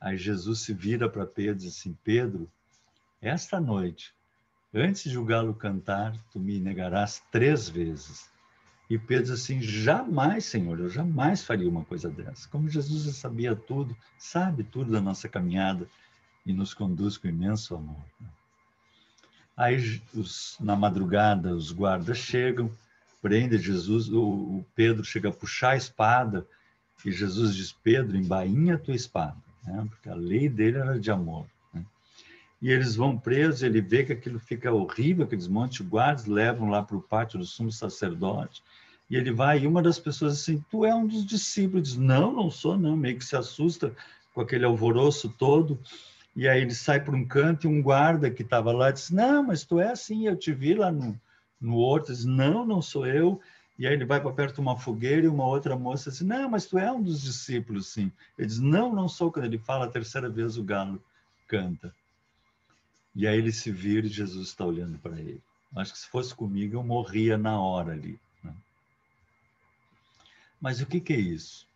Aí Jesus se vira para Pedro e diz assim, Pedro, esta noite, antes de o galo cantar, tu me negarás 3 vezes. E Pedro diz assim, jamais, Senhor, eu jamais faria uma coisa dessa. Como Jesus já sabia tudo, sabe tudo da nossa caminhada e nos conduz com imenso amor. Aí, na madrugada, os guardas chegam, prendem Jesus, o Pedro chega a puxar a espada, e Jesus diz, Pedro, embainha a tua espada, né? Porque a lei dele era de amor. Né? E eles vão presos, ele vê que aquilo fica horrível, aqueles montes de guardas levam lá para o pátio do sumo sacerdote, e ele vai, e uma das pessoas assim, tu é um dos discípulos, diz, não, não sou, não, meio que se assusta com aquele alvoroço todo, e aí ele sai para um canto e um guarda que estava lá diz, não, mas tu é assim, eu te vi lá no outro, diz, não, não sou eu, e aí ele vai para perto de uma fogueira e uma outra moça diz, não, mas tu é um dos discípulos, sim. Ele diz, não, não sou, quando ele fala a terceira vez o galo canta. E aí ele se vira e Jesus está olhando para ele. Acho que se fosse comigo eu morria na hora ali. Né? Mas o que é isso?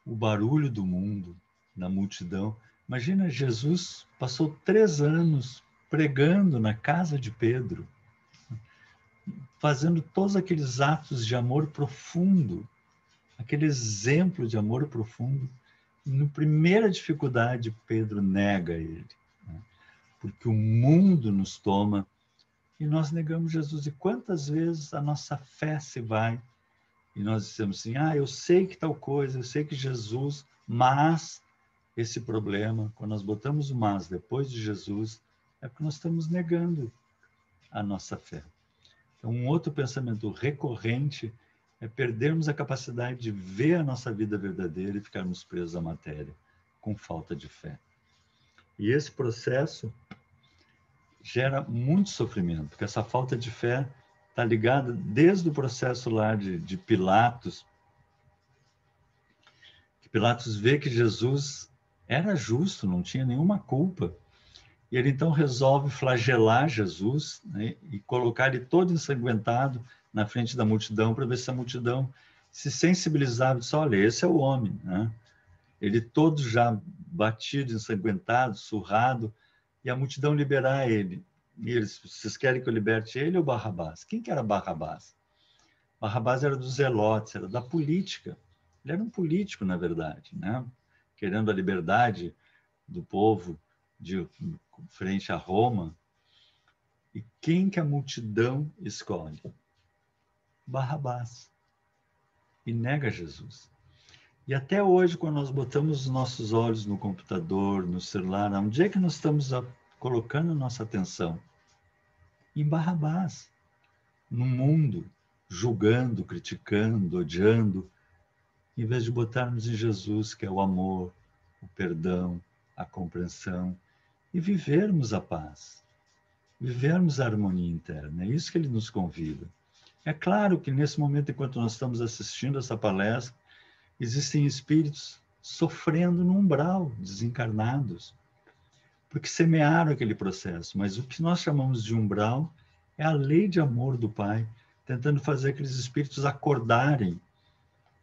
O barulho do mundo, da multidão. Imagina, Jesus passou 3 anos pregando na casa de Pedro, fazendo todos aqueles atos de amor profundo, aquele exemplo de amor profundo. E na primeira dificuldade, Pedro nega ele, né? Porque o mundo nos toma e nós negamos Jesus. E quantas vezes a nossa fé se vai e nós dizemos assim, eu sei que tal coisa, eu sei que Jesus, mas esse problema, quando nós botamos o mas depois de Jesus, é porque nós estamos negando a nossa fé. Então, um outro pensamento recorrente é perdermos a capacidade de ver a nossa vida verdadeira e ficarmos presos à matéria, com falta de fé. E esse processo gera muito sofrimento, porque essa falta de fé está ligada desde o processo lá de Pilatos, que Pilatos vê que Jesus era justo, não tinha nenhuma culpa. E ele então resolve flagelar Jesus, né, e colocar ele todo ensanguentado na frente da multidão para ver se a multidão se sensibilizava e disse, olha, esse é o homem. Né? Ele todo já batido, ensanguentado, surrado, e a multidão liberar ele. E eles, vocês querem que eu liberte ele ou Barrabás? Quem que era Barrabás? Barrabás era dos zelotes, era da política. Ele era um político, na verdade, né? Querendo a liberdade do povo de frente a Roma. E quem que a multidão escolhe? Barrabás. E nega Jesus. E até hoje, quando nós botamos os nossos olhos no computador, no celular, onde é que nós estamos colocando nossa atenção? Em Barrabás. No mundo, julgando, criticando, odiando, em vez de botarmos em Jesus, que é o amor, o perdão, a compreensão, e vivermos a paz, vivermos a harmonia interna. É isso que ele nos convida. É claro que nesse momento, enquanto nós estamos assistindo essa palestra, existem espíritos sofrendo no umbral, desencarnados, porque semearam aquele processo. Mas o que nós chamamos de umbral É a lei de amor do Pai, tentando fazer aqueles espíritos acordarem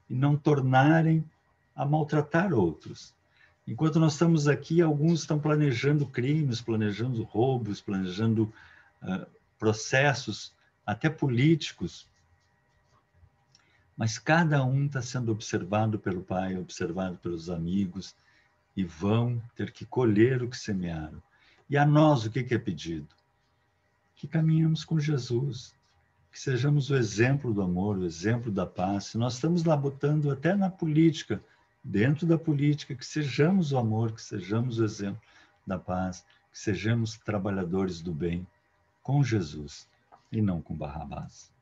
e não tornarem a maltratar outros. Enquanto nós estamos aqui, alguns estão planejando crimes, planejando roubos, planejando processos, até políticos. Mas cada um está sendo observado pelo Pai, observado pelos amigos, e vão ter que colher o que semearam. E a nós, o que é pedido? Que caminhamos com Jesus, que sejamos o exemplo do amor, o exemplo da paz. Se nós estamos lá botando até na política, dentro da política, que sejamos o amor, que sejamos o exemplo da paz, que sejamos trabalhadores do bem com Jesus e não com Barrabás.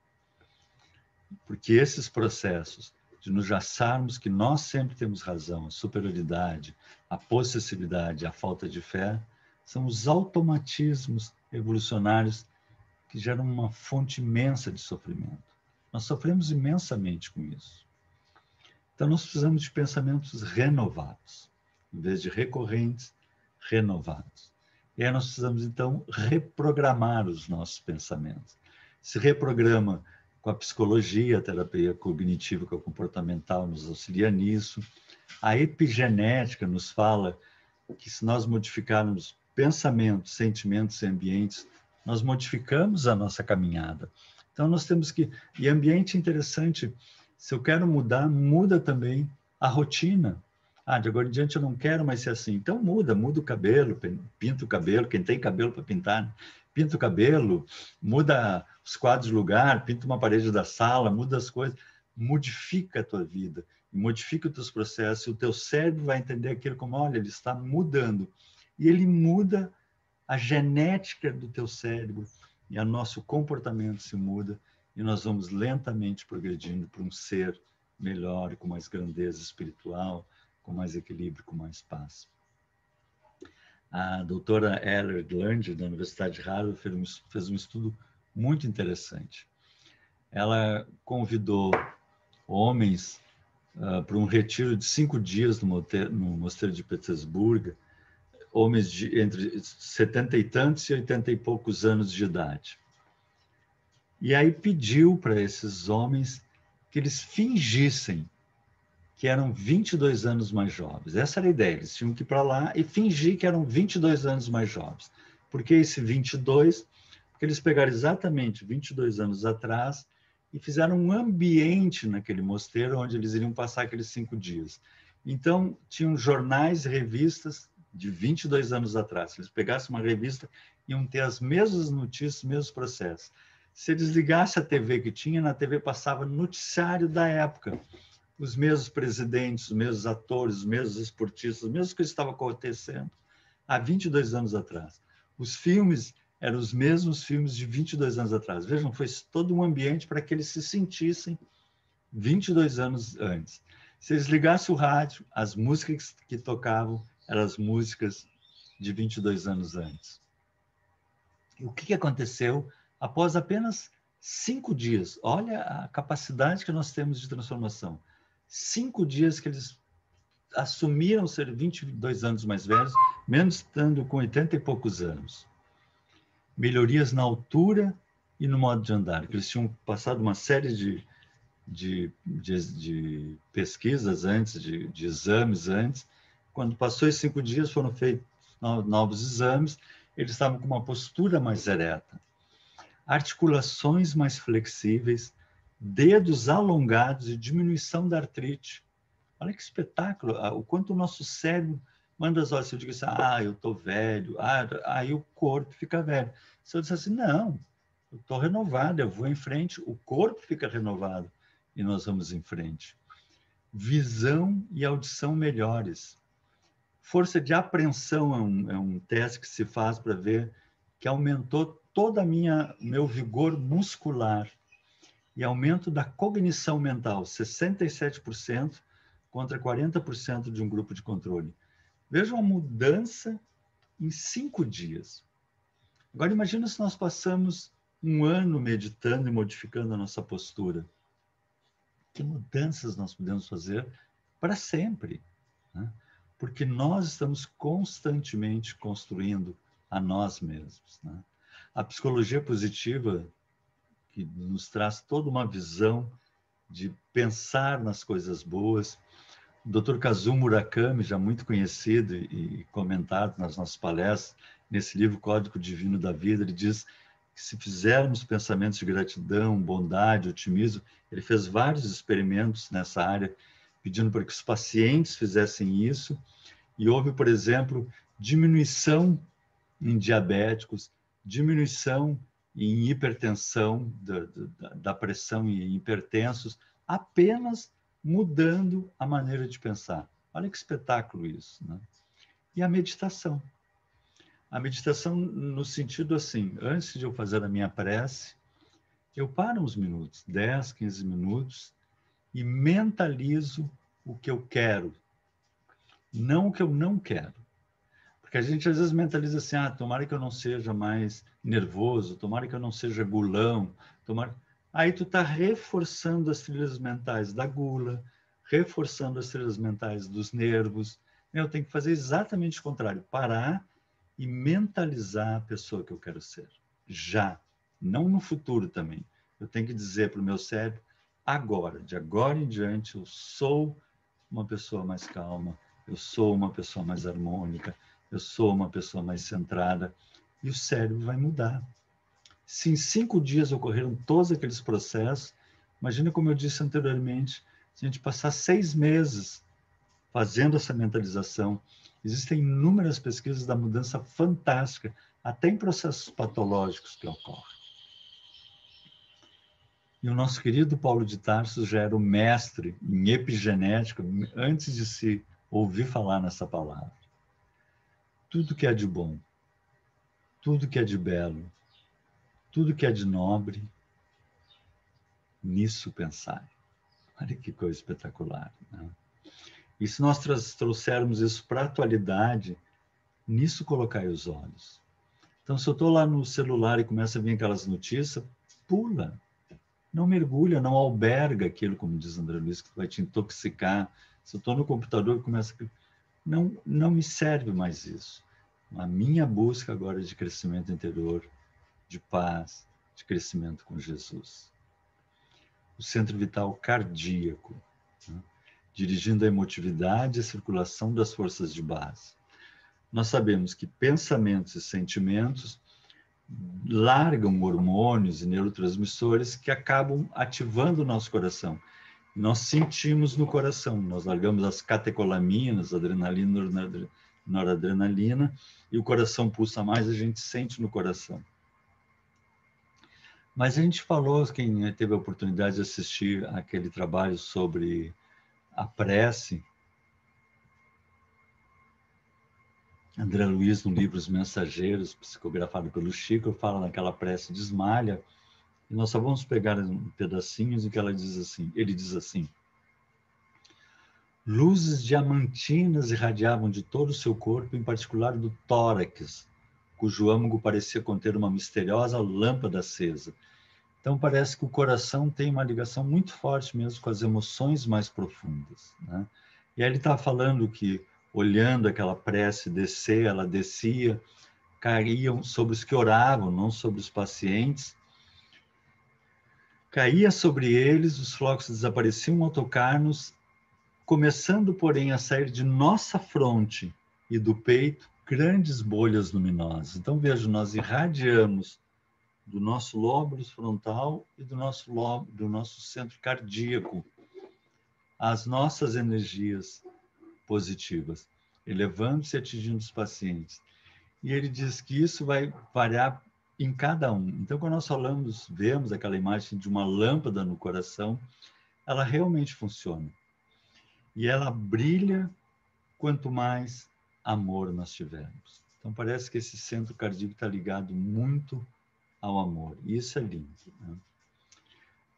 Porque esses processos de nos acharmos que nós sempre temos razão, a superioridade, a possessividade, a falta de fé, são os automatismos evolucionários que geram uma fonte imensa de sofrimento. Nós sofremos imensamente com isso. Então, nós precisamos de pensamentos renovados, em vez de recorrentes, renovados. E aí nós precisamos, então, reprogramar os nossos pensamentos. Se reprograma com a psicologia, a terapia cognitiva, que é comportamental, nos auxilia nisso. A epigenética nos fala que se nós modificarmos pensamentos, sentimentos e ambientes, nós modificamos a nossa caminhada. Então, nós temos que... E ambiente interessante, se eu quero mudar, muda também a rotina. De agora em diante eu não quero mais ser assim. Então, muda o cabelo, pinta o cabelo, quem tem cabelo para pintar, pinta o cabelo, muda os quadros de lugar, pinta uma parede da sala, muda as coisas, modifica a tua vida, modifica os teus processos, e o teu cérebro vai entender aquilo como, olha, ele está mudando. E ele muda a genética do teu cérebro, e o nosso comportamento se muda, e nós vamos lentamente progredindo para um ser melhor, com mais grandeza espiritual, com mais equilíbrio, com mais paz. A doutora Heller Gland, da Universidade de Harvard, fez um estudo muito interessante. Ela convidou homens para um retiro de 5 dias no mosteiro de Petersburgo, homens entre 70 e tantos e 80 e poucos anos de idade. E aí pediu para esses homens que eles fingissem que eram 22 anos mais jovens. Essa era a ideia, eles tinham que ir para lá e fingir que eram 22 anos mais jovens. Por que esse 22? Porque eles pegaram exatamente 22 anos atrás e fizeram um ambiente naquele mosteiro onde eles iriam passar aqueles 5 dias. Então, tinham jornais e revistas de 22 anos atrás. Se eles pegassem uma revista, iam ter as mesmas notícias, os mesmos processos. Se eles ligassem a TV que tinha, na TV passava noticiário da época. Os mesmos presidentes, os mesmos atores, os mesmos esportistas, os mesmos que estavam acontecendo há 22 anos atrás. Os filmes eram os mesmos filmes de 22 anos atrás. Vejam, foi todo um ambiente para que eles se sentissem 22 anos antes. Se eles ligassem o rádio, as músicas que tocavam eram as músicas de 22 anos antes. E o que aconteceu após apenas 5 dias? Olha a capacidade que nós temos de transformação. 5 dias que eles assumiram ser 22 anos mais velhos, mesmo estando com 80 e poucos anos. Melhorias na altura e no modo de andar, que eles tinham passado uma série de pesquisas antes, de exames antes. Quando passou esses 5 dias, foram feitos novos exames, eles estavam com uma postura mais ereta, articulações mais flexíveis, dedos alongados e diminuição da artrite. Olha que espetáculo, o quanto o nosso cérebro manda as horas. Se eu digo assim, eu estou velho, aí o corpo fica velho. Se eu disser assim, não, eu estou renovado, eu vou em frente, o corpo fica renovado e nós vamos em frente. Visão e audição melhores. Força de apreensão é um teste que se faz para ver que aumentou todo meu vigor muscular e aumento da cognição mental, 67% contra 40% de um grupo de controle. Veja uma mudança em 5 dias. Agora imagina se nós passamos um ano meditando e modificando a nossa postura. Que mudanças nós podemos fazer para sempre, né? Porque nós estamos constantemente construindo a nós mesmos, né? A psicologia positiva, que nos traz toda uma visão de pensar nas coisas boas. O Dr. Kazuo Murakami, já muito conhecido e comentado nas nossas palestras, nesse livro Código Divino da Vida, ele diz que se fizermos pensamentos de gratidão, bondade, otimismo, ele fez vários experimentos nessa área, pedindo para que os pacientes fizessem isso, e houve, por exemplo, diminuição em diabéticos, diminuição em hipertensão, da pressão em hipertensos, apenas mudando a maneira de pensar. Olha que espetáculo isso, né? E a meditação. A meditação no sentido assim, antes de eu fazer a minha prece, eu paro uns minutos, 10, 15 minutos, e mentalizo o que eu quero, não o que eu não quero. Porque a gente às vezes mentaliza assim, tomara que eu não seja mais nervoso, tomara que eu não seja gulão, tomara... Aí tu está reforçando as trilhas mentais da gula, reforçando as trilhas mentais dos nervos. Eu tenho que fazer exatamente o contrário, parar e mentalizar a pessoa que eu quero ser. Já, não no futuro também. Eu tenho que dizer para o meu cérebro, agora, de agora em diante, eu sou uma pessoa mais calma, eu sou uma pessoa mais harmônica, eu sou uma pessoa mais centrada, e o cérebro vai mudar. Se em 5 dias ocorreram todos aqueles processos, imagina como eu disse anteriormente, se a gente passar 6 meses fazendo essa mentalização, existem inúmeras pesquisas da mudança fantástica, até em processos patológicos que ocorrem. E o nosso querido Paulo de Tarso já era o mestre em epigenética antes de se ouvir falar nessa palavra. Tudo que é de bom, tudo que é de belo, tudo que é de nobre, nisso pensai. Olha que coisa espetacular, né? E se nós trouxermos isso para a atualidade, nisso colocai os olhos. Então, se eu estou lá no celular e começa a vir aquelas notícias, pula. Não mergulha, não alberga aquilo, como diz André Luiz, que vai te intoxicar. Se eu estou no computador e começa a... Não me serve mais isso. A minha busca agora é de crescimento interior, de paz, de crescimento com Jesus. O centro vital cardíaco, né? Dirigindo a emotividade e a circulação das forças de base. Nós sabemos que pensamentos e sentimentos largam hormônios e neurotransmissores que acabam ativando o nosso coração. Nós sentimos no coração, nós largamos as catecolaminas, adrenalina, noradrenalina, e o coração pulsa mais, a gente sente no coração. Mas a gente falou, quem teve a oportunidade de assistir aquele trabalho sobre a prece, André Luiz, no livro Os Mensageiros, psicografado pelo Chico, fala naquela prece de Esmalha, e nós só vamos pegar pedacinhos em que ele diz assim: luzes diamantinas irradiavam de todo o seu corpo, em particular do tórax, cujo âmago parecia conter uma misteriosa lâmpada acesa. Então parece que o coração tem uma ligação muito forte mesmo com as emoções mais profundas, né? E aí ele está falando que, olhando aquela prece descer, ela descia, caíam sobre os que oravam, não sobre os pacientes, caía sobre eles, os flocos desapareciam ao tocar-nos, começando, porém, a sair de nossa fronte e do peito grandes bolhas luminosas. Então, veja, nós irradiamos do nosso lóbulo frontal e do nosso centro cardíaco as nossas energias positivas, elevando-se e atingindo os pacientes. E ele diz que isso vai variar em cada um. Então, quando nós vemos aquela imagem de uma lâmpada no coração, ela realmente funciona. E ela brilha quanto mais amor nós tivermos. Então, parece que esse centro cardíaco está ligado muito ao amor. E isso é lindo, né?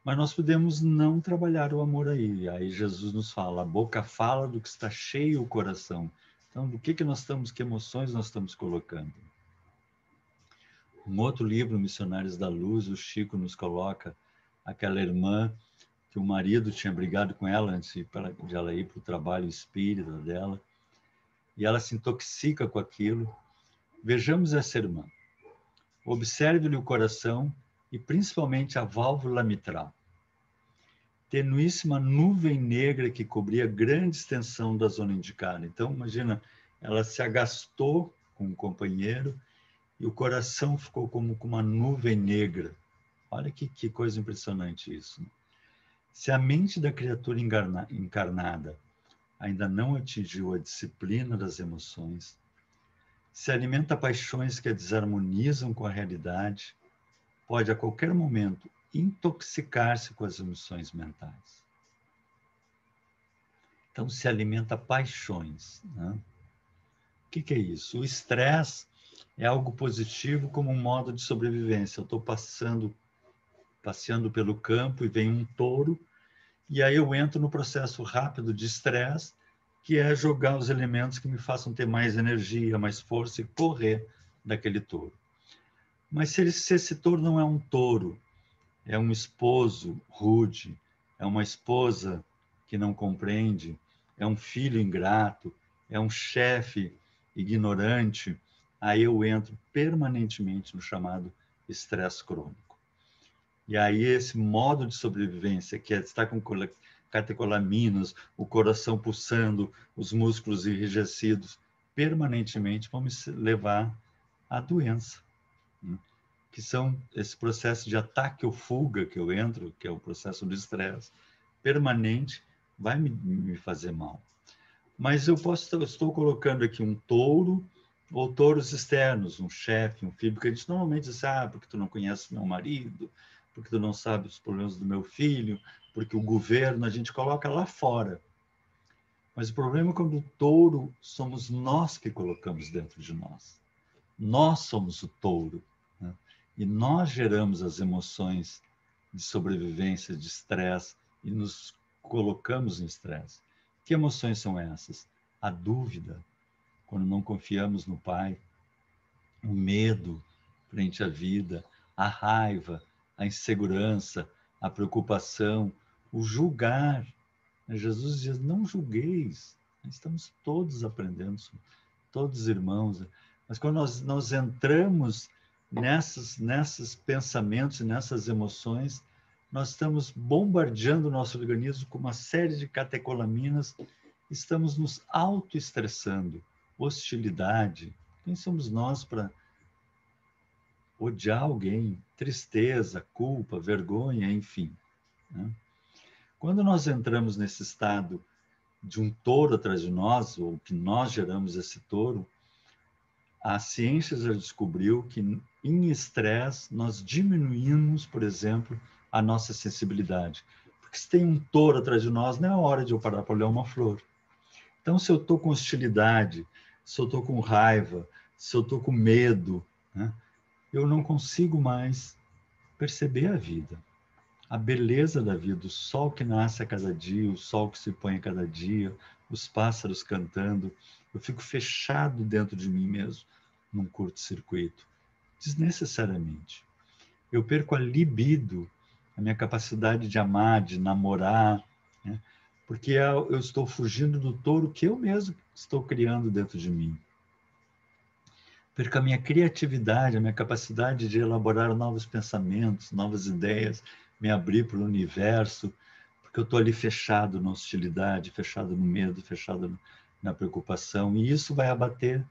Mas nós podemos não trabalhar o amor aí. Aí Jesus nos fala, a boca fala do que está cheio o coração. Então, do que nós estamos, que emoções nós estamos colocando? Um outro livro, Missionários da Luz, o Chico nos coloca aquela irmã que o marido tinha brigado com ela antes de ela ir para o trabalho espírita dela, e ela se intoxica com aquilo. Vejamos essa irmã. Observe-lhe o coração e principalmente a válvula mitral. Tenuíssima nuvem negra que cobria grande extensão da zona indicada. Então, imagina, ela se agastou com o companheiro e o coração ficou como com uma nuvem negra. Olha que coisa impressionante isso. Se a mente da criatura encarnada ainda não atingiu a disciplina das emoções, se alimenta paixões que a desarmonizam com a realidade, pode a qualquer momento intoxicar-se com as emoções mentais. Então, se alimenta paixões. Né? O que é isso? O estresse é algo positivo como um modo de sobrevivência. Eu estou passeando pelo campo e vem um touro, e aí eu entro no processo rápido de estresse, que é jogar os elementos que me façam ter mais energia, mais força e correr daquele touro. Mas se esse touro não é um touro, é um esposo rude, é uma esposa que não compreende, é um filho ingrato, é um chefe ignorante, aí eu entro permanentemente no chamado estresse crônico. E aí esse modo de sobrevivência, que é estar com catecolaminas, o coração pulsando, os músculos enrijecidos, permanentemente vão me levar à doença. Que são esse processo de ataque ou fuga que eu entro, que é o processo do estresse permanente, vai me fazer mal. Mas eu estou colocando aqui um touro ou touros externos, um chefe, um filho, porque a gente normalmente diz, porque tu não conhece meu marido, porque tu não sabe os problemas do meu filho, porque o governo a gente coloca lá fora. Mas o problema é quando o touro somos nós que colocamos dentro de nós. Nós somos o touro. Né? E nós geramos as emoções de sobrevivência, de estresse, e nos colocamos em estresse. Que emoções são essas? A dúvida, quando não confiamos no Pai, o medo frente à vida, a raiva, a insegurança, a preocupação, o julgar. Jesus diz, não julgueis, estamos todos aprendendo, todos irmãos. Mas quando nós entramos nesses pensamentos, nessas emoções, nós estamos bombardeando o nosso organismo com uma série de catecolaminas, estamos nos autoestressando, hostilidade. Quem somos nós para odiar alguém? Tristeza, culpa, vergonha, enfim. Né? Quando nós entramos nesse estado de um touro atrás de nós, ou que nós geramos esse touro, a ciência já descobriu que em estresse nós diminuímos, por exemplo, a nossa sensibilidade. Porque se tem um touro atrás de nós, não é hora de eu parar para olhar uma flor. Então, se eu estou com hostilidade, se eu estou com raiva, se eu estou com medo, né, eu não consigo mais perceber a vida, a beleza da vida, o sol que nasce a cada dia, o sol que se põe a cada dia, os pássaros cantando. Eu fico fechado dentro de mim mesmo, num curto-circuito, desnecessariamente. Eu perco a libido, a minha capacidade de amar, de namorar, né? Porque eu estou fugindo do touro que eu mesmo estou criando dentro de mim. Perco a minha criatividade, a minha capacidade de elaborar novos pensamentos, novas ideias, me abrir para o universo, porque eu estou ali fechado na hostilidade, fechado no medo, fechado na preocupação, e isso vai abater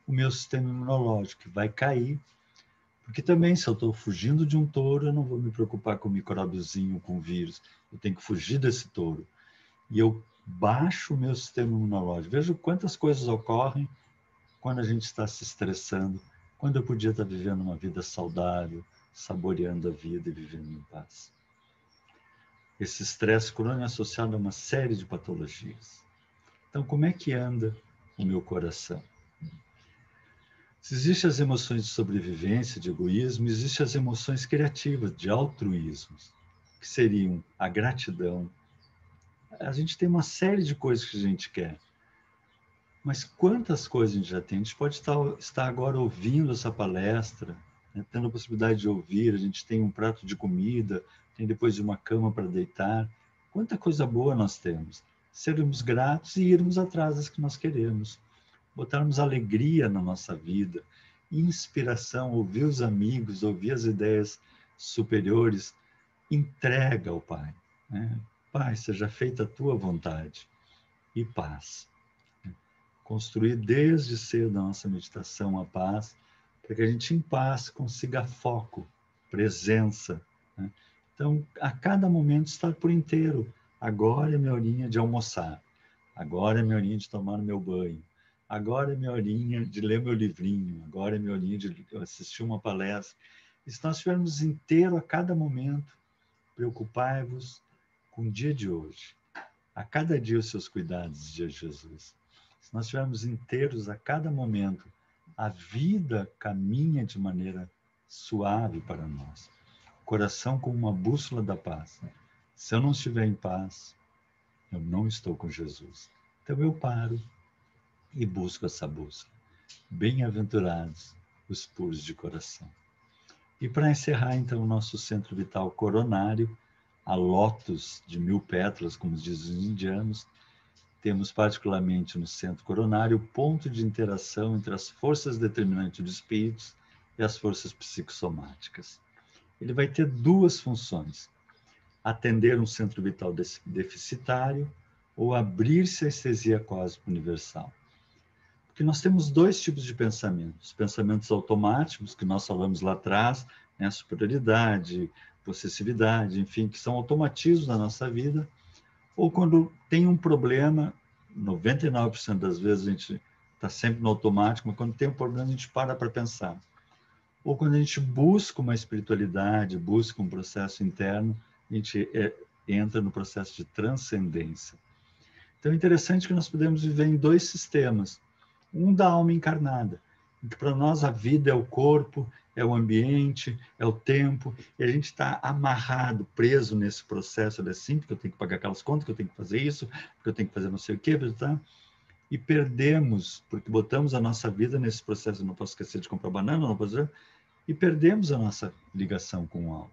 o meu sistema imunológico, vai cair, porque também se eu estou fugindo de um touro, eu não vou me preocupar com o micróbiozinho, com o vírus, eu tenho que fugir desse touro. E eu baixo o meu sistema imunológico. Vejo quantas coisas ocorrem quando a gente está se estressando, quando eu podia estar vivendo uma vida saudável, saboreando a vida e vivendo em paz. Esse estresse crônico é associado a uma série de patologias. Então, como é que anda o meu coração? Se existem as emoções de sobrevivência, de egoísmo, existem as emoções criativas, de altruísmo, que seriam a gratidão. A gente tem uma série de coisas que a gente quer. Mas quantas coisas a gente já tem? A gente pode estar agora ouvindo essa palestra, né, tendo a possibilidade de ouvir, a gente tem um prato de comida, tem depois de uma cama para deitar. Quanta coisa boa nós temos. Sermos gratos e irmos atrás das que nós queremos. Botarmos alegria na nossa vida. inspiração, ouvir os amigos, ouvir as ideias superiores, entrega ao Pai, né? Pai, seja feita a tua vontade, e paz. Construir desde cedo a nossa meditação a paz, para que a gente em paz consiga foco, presença, né? Então, a cada momento estar por inteiro. Agora é minha horinha de almoçar, agora é minha horinha de tomar meu banho, agora é minha horinha de ler meu livrinho, agora é minha horinha de assistir uma palestra. E se nós estivermos inteiro a cada momento, preocupai-vos com o dia de hoje. A cada dia os seus cuidados, diz Jesus. Se nós estivermos inteiros a cada momento, a vida caminha de maneira suave para nós. Coração como uma bússola da paz. Se eu não estiver em paz, eu não estou com Jesus. Então eu paro e busco essa bússola. Bem-aventurados os puros de coração. E para encerrar, então, o nosso centro vital coronário, a lótus de 1000 pétalas, como dizem os indianos, temos particularmente no centro coronário o ponto de interação entre as forças determinantes dos espíritos e as forças psicossomáticas. Ele vai ter duas funções: atender um centro vital deficitário ou abrir-se à estesia cósmica universal. Porque nós temos dois tipos de pensamentos: pensamentos automáticos, que nós falamos lá atrás, né, superioridade, possessividade, enfim, que são automatismos da nossa vida, ou quando tem um problema, 99% das vezes a gente está sempre no automático, mas quando tem um problema a gente para pensar. Ou quando a gente busca uma espiritualidade, busca um processo interno, a gente entra no processo de transcendência. Então é interessante que nós podemos viver em dois sistemas. Um da alma encarnada, que para nós a vida é o corpo, é o ambiente, é o tempo, e a gente está amarrado, preso nesse processo, assim, porque eu tenho que pagar aquelas contas, que eu tenho que fazer isso, porque eu tenho que fazer não sei o quê, tá? E perdemos, porque botamos a nossa vida nesse processo, não posso esquecer de comprar banana, não posso, e perdemos a nossa ligação com o alto.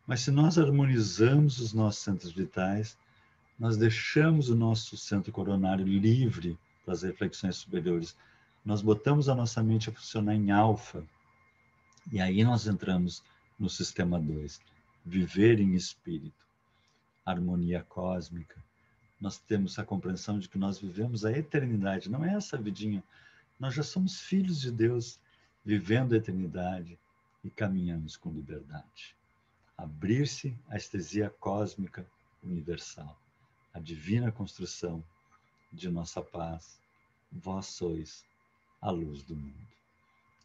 Mas se nós harmonizamos os nossos centros vitais, nós deixamos o nosso centro coronário livre para as reflexões superiores. Nós botamos a nossa mente a funcionar em alfa. E aí nós entramos no sistema 2, viver em espírito, harmonia cósmica. Nós temos a compreensão de que nós vivemos a eternidade, não é essa vidinha. Nós já somos filhos de Deus, vivendo a eternidade e caminhamos com liberdade. Abrir-se à estesia cósmica universal, a divina construção de nossa paz. Vós sois a luz do mundo.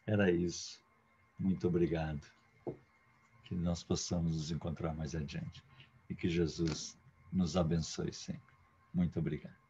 Era isso. Muito obrigado. Que nós possamos nos encontrar mais adiante e que Jesus nos abençoe sempre. Muito obrigado.